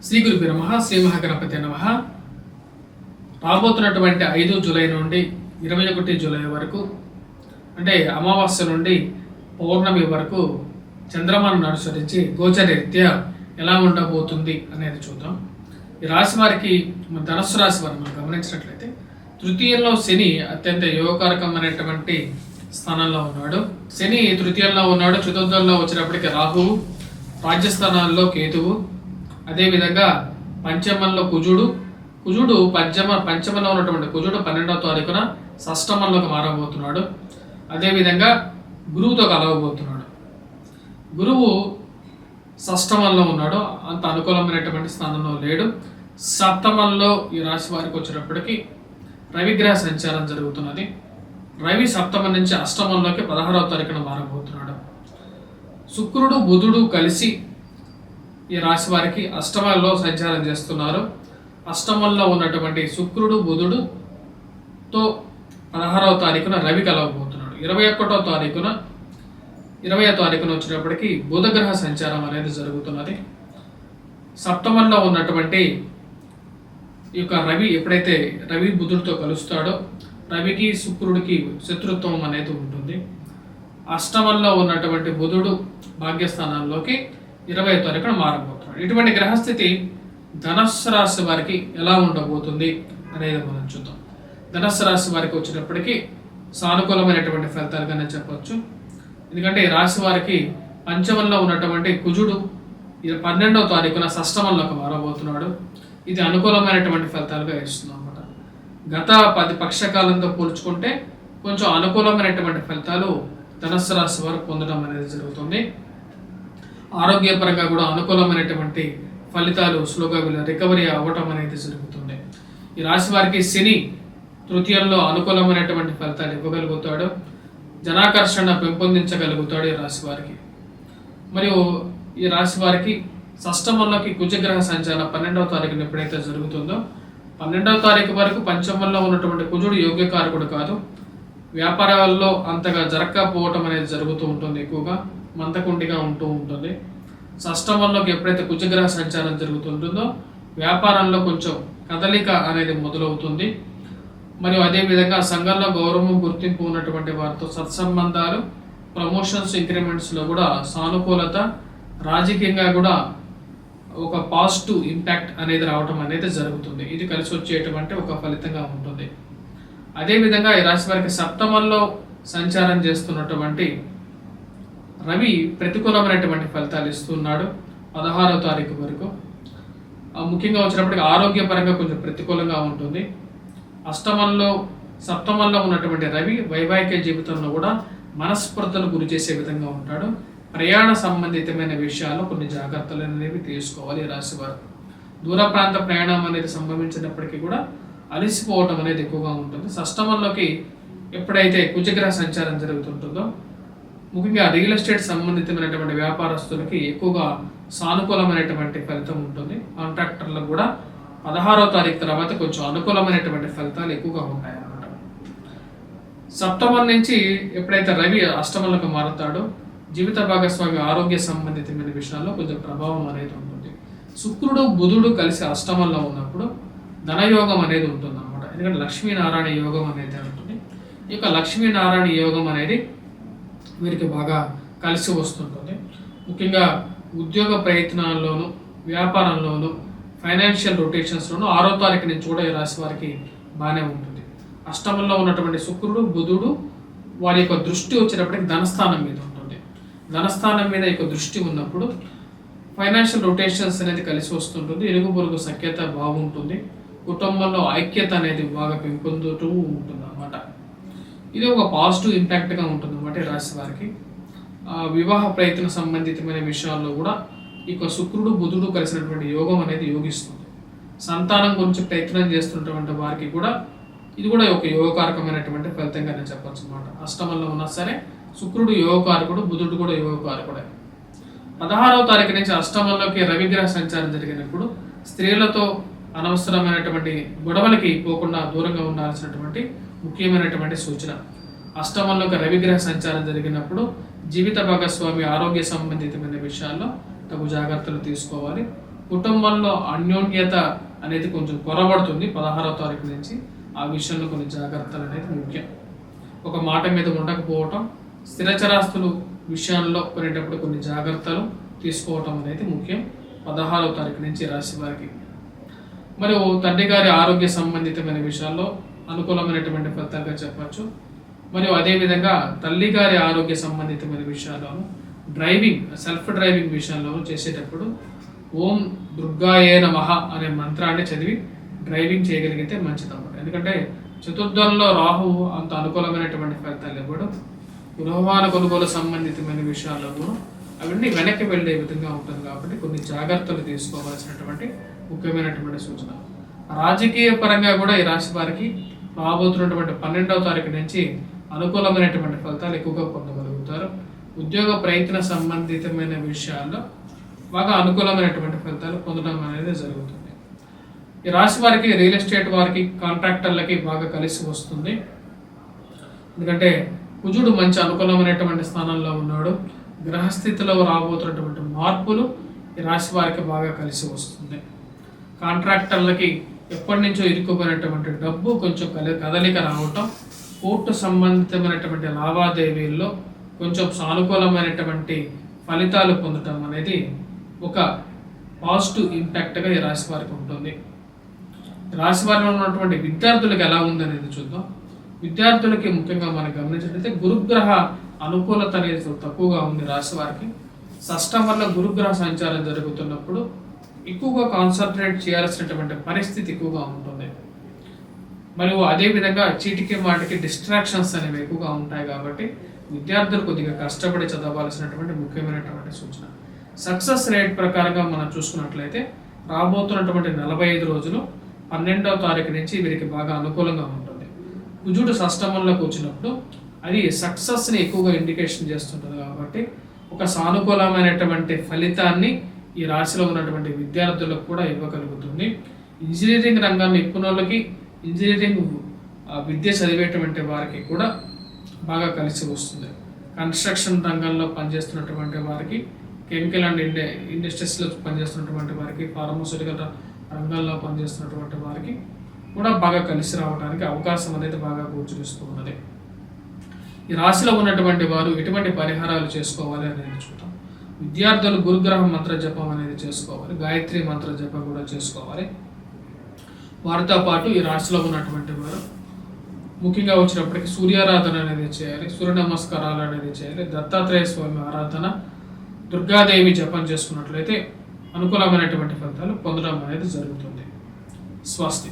శ్రీ గురుభ్యో నమః. శ్రీ మహాగణపతి నమః. రాబోతున్నటువంటి 5 జూలై నుండి 21 జూలై వరకు, అంటే అమావాస్య నుండి పౌర్ణమి వరకు చంద్రమాను అనుసరించి గోచరరీత్యా ఎలా ఉండబోతుంది అనేది చూద్దాం. ఈ రాశి వారికి, ధనుస్సు రాశి వారిని మనం గమనించినట్లయితే, తృతీయంలో శని అత్యంత యోగకారకమైనటువంటి స్థానంలో ఉన్నాడు. శని తృతీయంలో ఉన్నాడు. చతుర్థంలో వచ్చినప్పటికీ రాహువు, రాజ్యస్థానాల్లో కేతువు, అదేవిధంగా పంచమంలో కుజుడు పంచమంలో ఉన్నటువంటి కుజుడు 12వ తారీఖున షష్టమంలోకి మారబోతున్నాడు. అదేవిధంగా గురువుతో కలవబోతున్నాడు. గురువు షష్టమంలో ఉన్నాడు, అంత అనుకూలమైనటువంటి స్థానంలో లేడు. సప్తమంలో ఈ రాశి వారికి వచ్చేటప్పటికి రవిగ్రహ సంచారం జరుగుతున్నది. రవి సప్తమం నుంచి అష్టమంలోకి 16వ తారీఖున మారబోతున్నాడు. శుక్రుడు బుధుడు కలిసి ఈ రాశి వారికి అష్టమంలో సంచారం చేస్తున్నారు. అష్టమంలో ఉన్నటువంటి శుక్రుడు బుధుడుతో 16వ తారీఖున రవి కలవబోతున్నాడు. 21వ తారీఖున వచ్చినప్పటికీ బుధగ్రహ సంచారం అనేది జరుగుతున్నది. సప్తమంలో ఉన్నటువంటి ఈ యొక్క రవి ఎప్పుడైతే రవి బుధుడితో కలుస్తాడో, రవికి శుక్రుడికి శత్రుత్వం అనేది ఉంటుంది. అష్టమంలో ఉన్నటువంటి బుధుడు భాగ్యస్థానంలోకి 20వ తారీఖున మారబోతున్నాడు. ఇటువంటి గ్రహస్థితి ధనుస్సు రాశి వారికి ఎలా ఉండబోతుంది అనేది మనం చూద్దాం. ధనుస్సు రాశి వారికి వచ్చినప్పటికీ సానుకూలమైనటువంటి ఫలితాలుగానే చెప్పవచ్చు. ఎందుకంటే ఈ రాశి వారికి పంచమంలో ఉన్నటువంటి కుజుడు 12వ తారీఖున షష్టమంలోకి మారబోతున్నాడు. ఇది అనుకూలమైనటువంటి ఫలితాలుగా ఇస్తుంది అన్నమాట. గత 10 పక్షకాలంతో పోల్చుకుంటే కొంచెం అనుకూలమైనటువంటి ఫలితాలు ధనుస్సు రాశి వారు పొందడం అనేది జరుగుతుంది. ఆరోగ్యపరంగా కూడా అనుకూలమైనటువంటి ఫలితాలు స్లోగా రికవరీ అవ్వటం అనేది జరుగుతుంది. ఈ రాశి వారికి శని తృతీయంలో అనుకూలమైనటువంటి ఫలితాలు ఇవ్వగలుగుతాడు. జనాకర్షణ పెంపొందించగలుగుతాడు ఈ రాశి వారికి. మరియు ఈ రాశి వారికి షష్టమంలోకి కుజగ్రహ సంచారం 12వ తారీఖున ఎప్పుడైతే జరుగుతుందో, 12వ తారీఖు వరకు పంచమంలో ఉన్నటువంటి కుజుడు యోగ్యకారకుడు కాదు. వ్యాపారాల్లో అంతగా జరగకపోవటం అనేది జరుగుతూ ఉంటుంది. ఎక్కువగా మందకుండిగా ఉంటూ ఉంటుంది. షష్టమంలోకి ఎప్పుడైతే కుజగ్రహ సంచారం జరుగుతుంటుందో వ్యాపారంలో కొంచెం కదలిక అనేది మొదలవుతుంది. మరియు అదేవిధంగా సంఘంలో గౌరవం గుర్తింపు ఉన్నటువంటి వారితో సత్సంబంధాలు, ప్రమోషన్స్, ఇంక్రిమెంట్స్లో కూడా సానుకూలత, రాజకీయంగా కూడా ఒక పాజిటివ్ ఇంపాక్ట్ అనేది రావటం అనేది జరుగుతుంది. ఇది కలిసి వచ్చేటువంటి ఒక ఫలితంగా ఉంటుంది. అదేవిధంగా ఈ రాశి వారికి సప్తమంలో సంచారం చేస్తున్నటువంటి రవి ప్రతికూలమైనటువంటి ఫలితాలు ఇస్తున్నాడు 16వ తారీఖు వరకు. ముఖ్యంగా వచ్చినప్పటికీ ఆరోగ్యపరంగా కొంచెం ప్రతికూలంగా ఉంటుంది. సప్తమంలో ఉన్నటువంటి రవి వైవాహిక జీవితంలో కూడా మనస్ఫృతను గురి చేసే విధంగా ఉంటాడు. ప్రయాణ సంబంధితమైన విషయాల్లో కొన్ని జాగ్రత్తలు అనేవి తీసుకోవాలి ఈ రాశివారు. దూర ప్రాంత ప్రయాణం అనేది సంభవించినప్పటికీ కూడా అలసిపోవటం అనేది ఎక్కువగా ఉంటుంది. షష్టమంలోకి ఎప్పుడైతే కుజగ్రహ సంచారం జరుగుతుంటుందో, ముఖ్యంగా రియల్ ఎస్టేట్ సంబంధితమైనటువంటి వ్యాపారస్తులకి ఎక్కువగా సానుకూలమైనటువంటి ఫలితం ఉంటుంది. కాంట్రాక్టర్లకు కూడా 16వ తారీఖు తర్వాత కొంచెం అనుకూలమైనటువంటి ఫలితాలు ఎక్కువగా ఉంటాయి అన్నమాట. సప్తమం నుంచి ఎప్పుడైతే రవి అష్టమంలోకి మారుతాడో, జీవిత భాగస్వామి ఆరోగ్య సంబంధితమైన విషయాల్లో కొంచెం ప్రభావం అనేది ఉంటుంది. శుక్రుడు బుధుడు కలిసి అష్టమంలో ఉన్నప్పుడు ధనయోగం అనేది ఉంటుంది అన్నమాట. ఎందుకంటే లక్ష్మీనారాయణ యోగం అనేది ఉంటుంది. ఈ యొక్క లక్ష్మీనారాయణ యోగం అనేది వీరికి బాగా కలిసి వస్తుంటుంది. ముఖ్యంగా ఉద్యోగ ప్రయత్నాల్లోనూ, వ్యాపారంలోనూ, ఫైనాన్షియల్ రొటేషన్స్లోనూ 6వ తారీఖు నుంచి కూడా ఈ రాశి వారికి బాగానే ఉంటుంది. అష్టమంలో ఉన్నటువంటి శుక్రుడు బుధుడు వారి యొక్క దృష్టి వచ్చేటప్పటికి ధనస్థానం మీద ఉంటుంది. ధనస్థానం మీద యొక్క దృష్టి ఉన్నప్పుడు ఫైనాన్షియల్ రొటేషన్స్ అనేది కలిసి వస్తుంటుంది. ఇరుగు పొరుగు సఖ్యత బాగుంటుంది. కుటుంబంలో ఐక్యత అనేది బాగా పెంపొందుతూ ఉంటుంది అన్నమాట. ఇది ఒక పాజిటివ్ ఇంపాక్ట్గా ఉంటుంది అన్నమాట ఈ రాశి వారికి. వివాహ ప్రయత్న సంబంధితమైన విషయాల్లో కూడా ఈ శుక్రుడు బుధుడు కలిసినటువంటి యోగం అనేది యోగిస్తుంది. సంతానం గురించి ప్రయత్నం చేస్తున్నటువంటి వారికి కూడా ఇది కూడా ఒక యోగకారకమైనటువంటి ఫలితంగానే చెప్పచ్చు అన్నమాట. అష్టమంలో ఉన్నా సరే శుక్రుడు యోగకారకుడు, బుధుడు కూడా యోగకారకుడే. 16వ తారీఖు నుంచి అష్టమంలోకి రవిగ్రహ సంచారం జరిగినప్పుడు స్త్రీలతో అనవసరమైనటువంటి గొడవలకి పోకుండా దూరంగా ఉండాల్సినటువంటి ముఖ్యమైనటువంటి సూచన. అష్టమంలోకి రవిగ్రహ సంచారం జరిగినప్పుడు జీవిత భాగస్వామి ఆరోగ్య సంబంధితమైన విషయాల్లో తగు జాగ్రత్తలు తీసుకోవాలి. కుటుంబంలో అన్యోన్యత అనేది కొంచెం కొరబడుతుంది 16వ తారీఖు నుంచి. ఆ విషయంలో కొన్ని జాగ్రత్తలు అనేది ముఖ్యం. ఒక మాట మీద ఉండకపోవటం, స్థిరచరాస్తులు విషయాల్లో కొనేటప్పుడు కొన్ని జాగ్రత్తలు తీసుకోవటం అనేది ముఖ్యం 16వ తారీఖు నుంచి రాశి వారికి. మరియు తండ్రి గారి ఆరోగ్య సంబంధితమైన విషయాల్లో అనుకూలమైనటువంటి ఫలితాలుగా చెప్పచ్చు. మరియు అదేవిధంగా తల్లి గారి ఆరోగ్య సంబంధితమైన విషయాల్లోనూ, సెల్ఫ్ డ్రైవింగ్ విషయంలోనూ చేసేటప్పుడు ఓం దుర్గాయే నమః అనే మంత్రాన్ని చదివి డ్రైవింగ్ చేయగలిగితే మంచిదన్నమాట. ఎందుకంటే చతుర్థంలో రాహువు అంత అనుకూలమైనటువంటి ఫలితాలు ఇవ్వడం, గృహవాహన కొనుగోలు సంబంధితమైన విషయాల్లో కూడా అవన్నీ వెనక్కి వెళ్ళే విధంగా ఉంటుంది. కాబట్టి కొన్ని జాగ్రత్తలు తీసుకోవాల్సినటువంటి ముఖ్యమైనటువంటి సూచన. రాజకీయ పరంగా కూడా ఈ రాశి వారికి రాబోతున్నటువంటి 12వ తారీఖు నుంచి అనుకూలమైనటువంటి ఫలితాలు ఎక్కువగా పొందగలుగుతారు. ఉద్యోగ ప్రయత్న సంబంధితమైన విషయాల్లో బాగా అనుకూలమైనటువంటి ఫలితాలు పొందడం అనేది జరుగుతుంది. ఈ రాశి వారికి, రియల్ ఎస్టేట్ వారికి, కాంట్రాక్టర్లకి బాగా కలిసి వస్తుంది. ఎందుకంటే కుజుడు మంచి అనుకూలమైనటువంటి స్థానంలో ఉన్నాడు. గ్రహస్థితిలో రాబోతున్నటువంటి మార్పులు ఈ రాశి వారికి బాగా కలిసి వస్తుంది. కాంట్రాక్టర్లకి ఎప్పటి నుంచో ఇరుక్కుపోయినటువంటి డబ్బు కొంచెం కదలిక రావటం, కోర్టు సంబంధితమైనటువంటి లావాదేవీల్లో కొంచెం సానుకూలమైనటువంటి ఫలితాలు పొందడం అనేది ఒక పాజిటివ్ ఇంపాక్ట్గా ఈ రాశి వారికి ఉంటుంది. రాశి వారిలో ఉన్నటువంటి విద్యార్థులకు ఎలా ఉందనేది చూద్దాం. విద్యార్థులకి ముఖ్యంగా మనం గమనించినట్లయితే గురుగ్రహ అనుకూలత అనేది తక్కువగా ఉంది రాశి వారికి. షష్టం వల్ల గురుగ్రహ సంచారం జరుగుతున్నప్పుడు ఎక్కువగా కాన్సన్ట్రేట్ చేయాల్సినటువంటి పరిస్థితి ఎక్కువగా ఉంటుంది. మరియు అదేవిధంగా చీటికి మాటికి డిస్ట్రాక్షన్స్ అనేవి ఎక్కువగా ఉంటాయి. కాబట్టి విద్యార్థులు కొద్దిగా కష్టపడి చదవాల్సినటువంటి ముఖ్యమైనటువంటి సూచన. సక్సెస్ రేట్ ప్రకారంగా మనం చూసుకున్నట్లయితే రాబోతున్నటువంటి 45 రోజులు 12వ తారీఖు నుంచి వీరికి బాగా అనుకూలంగా ఉంటుంది. కుజుడు షష్టమంలోకి వచ్చినప్పుడు అది సక్సెస్ని ఎక్కువగా ఇండికేషన్ చేస్తుంటుంది. కాబట్టి ఒక సానుకూలమైనటువంటి ఫలితాన్ని ఈ రాశిలో ఉన్నటువంటి విద్యార్థులకు కూడా ఇవ్వగలుగుతుంది. ఇంజనీరింగ్ రంగాన్ని నిపుణులకి, ఇంజనీరింగ్ విద్య చదివేటువంటి వారికి కూడా బాగా కలిసి వస్తుంది. కన్స్ట్రక్షన్ రంగంలో పనిచేస్తున్నటువంటి వారికి, కెమికల్ అండ్ ఇండస్ట్రీస్లో పనిచేస్తున్నటువంటి వారికి, ఫార్మస్యూటికల్ రంగాల్లో పనిచేస్తున్నటువంటి వారికి కూడా బాగా కలిసి రావడానికి అవకాశం అనేది బాగా గోచరిస్తూ ఉన్నది. ఈ రాశిలో ఉన్నటువంటి వారు ఎటువంటి పరిహారాలు చేసుకోవాలి అనేది చూద్దాం. విద్యార్థులు గురుగ్రహ మంత్ర జపం అనేది చేసుకోవాలి, గాయత్రి మంత్ర జపం కూడా చేసుకోవాలి. వారితో పాటు ఈ రాశిలో ఉన్నటువంటి వారు ముఖ్యంగా వచ్చినప్పటికీ సూర్యారాధన అనేది చేయాలి, సూర్య నమస్కారాలు అనేది చేయాలి, దత్తాత్రేయ స్వామి ఆరాధన, దుర్గాదేవి జపం చేసుకున్నట్లయితే అనుకూలమైనటువంటి ఫలితాలు పొందడం అనేది జరుగుతుంది. స్వస్తి.